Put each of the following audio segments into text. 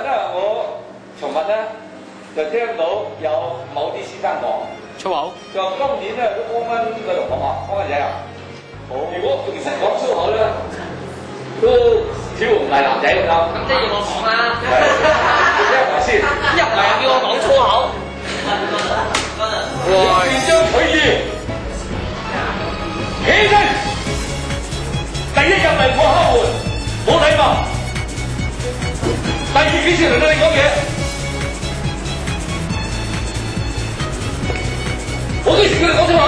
咧，我尋日咧就聽到有某啲先生講粗口，就今年咧都啱啱呢個同學啊，啱啱仔啊，如果仲識講粗口咧，都似乎唔係男仔咁樣。咁即係要我講啦。你聽埋先。一唔係又叫我講粗口。哇！斷章取義，起身！第一入嚟破敲門，冇禮貌。第二幾時輪到你講嘢？我幾時叫你講粗口？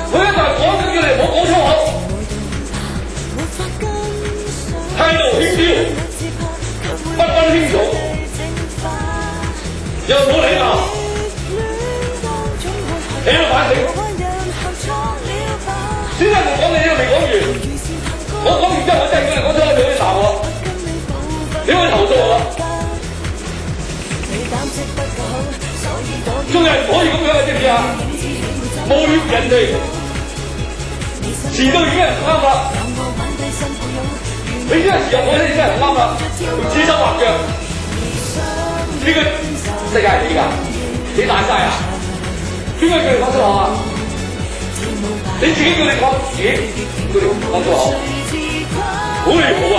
每一個人講緊叫你唔好講粗口，態度輕佻，不分輕重，又冇禮貌，你要反省。先生我講你都未講完，我講完之後我真係叫你講粗口，你可以鬧我，你可以投訴我。做人唔可以咁樣嘅，知唔知啊？冒險人哋，遲到已經係唔啱啦。你呢個時候我已經係唔啱啦，指手畫腳。呢個世界係你㗎，你大晒啊？邊個叫你講粗口啊？你自己叫你講自己，叫你講粗口，好離譜啊！